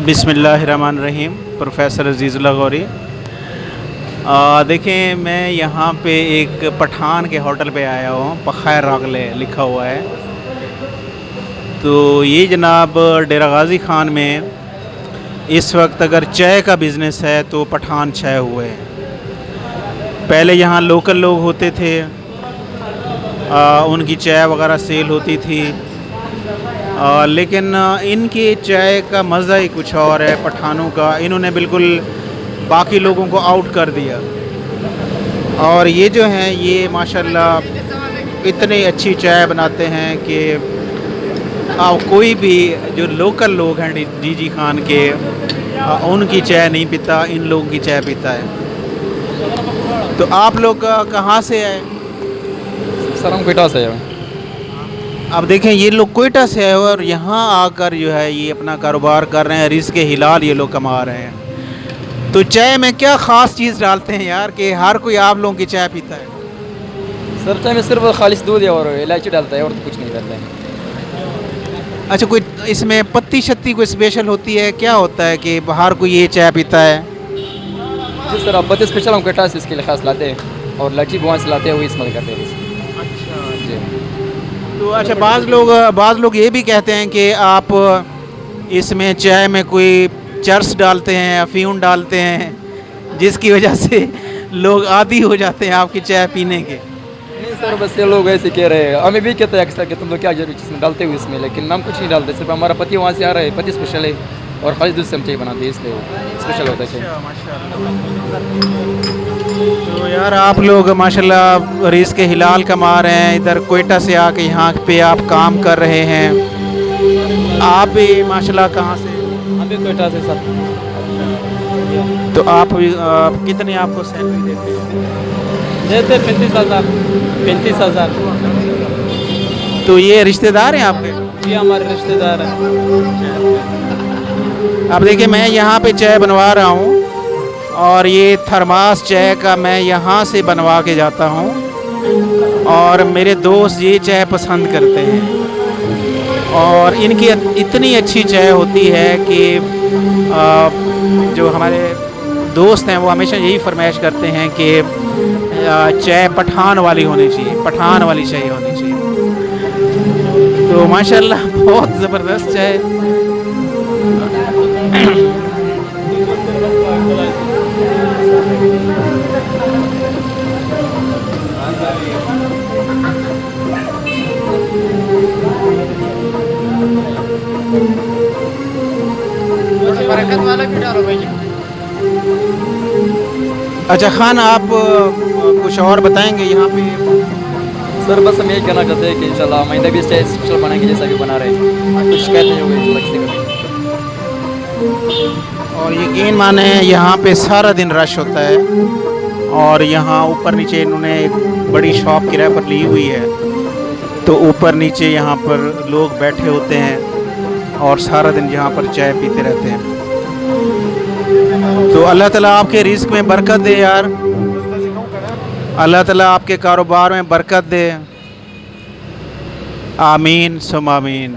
बिस्मिल्लाहिर्रहमानिर्रहीम। प्रोफेसर अज़ीज़ुल्लाह गौरी। देखें, मैं यहाँ पे एक पठान के होटल पे आया हूँ, पखैर रागले लिखा हुआ है। तो ये जनाब डेरा गाज़ी ख़ान में इस वक्त अगर चाय का बिज़नेस है तो पठान चाय हुए हैं। पहले यहाँ लोकल लोग होते थे, उनकी चाय वगैरह सेल होती थी, लेकिन इनकी चाय का मज़ा ही कुछ और है। पठानों का इन्होंने बिल्कुल बाकी लोगों को आउट कर दिया। और ये जो हैं ये माशाल्लाह इतनी अच्छी चाय बनाते हैं कि कोई भी जो लोकल लोग हैं डीजी खान के, उनकी चाय नहीं पीता, इन लोगों की चाय पीता है। तो आप लोग कहाँ से आए? सर हम कोयटा से आए। अब देखें, ये लोग कोयटा से आए और यहाँ आकर जो है ये अपना कारोबार कर रहे हैं, रिज़्क़ के हिलाल ये लोग कमा रहे हैं। तो चाय में क्या ख़ास चीज़ डालते हैं यार कि हर कोई आप लोगों की चाय पीता है? सर चाय में सिर्फ खालिश दूध और इलायची डालता है और तो कुछ नहीं डालता है। अच्छा, कोई इसमें पत्ती शत्ती कोई स्पेशल होती है? क्या होता है कि हर कोई ये चाय पीता है? जी सर, आप पत्ती स्पेशल हम कोयटा से इसके लिए खास लाते हैं और इलायची बुआ से लाते हैं, वही इस्तेमाल करते हैं। अच्छा जी। तो अच्छा, बाज़ लोग ये भी कहते हैं कि आप इसमें चाय में कोई चर्स डालते हैं, अफीम डालते हैं, जिसकी वजह से लोग आदी हो जाते हैं आपकी चाय पीने के। नहीं सर, बस ये लोग ऐसे कह रहे हैं, हमें भी कहते हैं अक्सर कि तुम लोग क्या जरूरी चीज़ डालते हो इसमें, लेकिन हम कुछ नहीं डालते। सिर्फ हमारा पति वहाँ से आ रहा है, पति स्पेशल है और खालिश दूध से हम चाय बनाते हैं, इसलिए स्पेशल होता है। तो यार आप लोग माशाल्लाह रिज़्क़ के हिलाल कमा रहे हैं, इधर कोयटा से आके यहाँ पे आप काम कर रहे हैं। आप भी माशाल्लाह कहाँ से? हम भी कोयटा से सर। तो आप कितने आपको सैलरी देते हैं? देते 35,000। 35,000। तो ये रिश्तेदार हैं आपके? ये हमारे रिश्तेदार हैं। अब देखिए, मैं यहाँ पे चाय बनवा रहा हूँ और ये थर्मास चाय का मैं यहाँ से बनवा के जाता हूँ और मेरे दोस्त ये चाय पसंद करते हैं। और इनकी इतनी अच्छी चाय होती है कि जो हमारे दोस्त हैं वो हमेशा यही फरमाइश करते हैं कि चाय पठान वाली होनी चाहिए, पठान वाली चाय होनी चाहिए। तो माशाल्लाह बहुत ज़बरदस्त चाय। बरकत वाला भी डालो भाई। अच्छा खान, आप कुछ और बताएंगे यहाँ पे? सर बस हम यही कहना चाहते हैं कि इंशाल्लाह आइंदा भी चाय स्पेशल बनाएंगे जैसा भी बना रहे हैं, कुछ शिकायत नहीं होगी इंशाल्लाह किसी का। और यकीन माने यहाँ पे सारा दिन रश होता है और यहाँ ऊपर नीचे इन्होंने एक बड़ी शॉप किराए पर ली हुई है, तो ऊपर नीचे यहाँ पर लोग बैठे होते हैं और सारा दिन यहाँ पर चाय पीते रहते हैं। तो अल्लाह ताला आपके रिज़्क़ में बरकत दे यार, अल्लाह ताला आपके कारोबार में बरकत दे। आमीन सुम आमीन।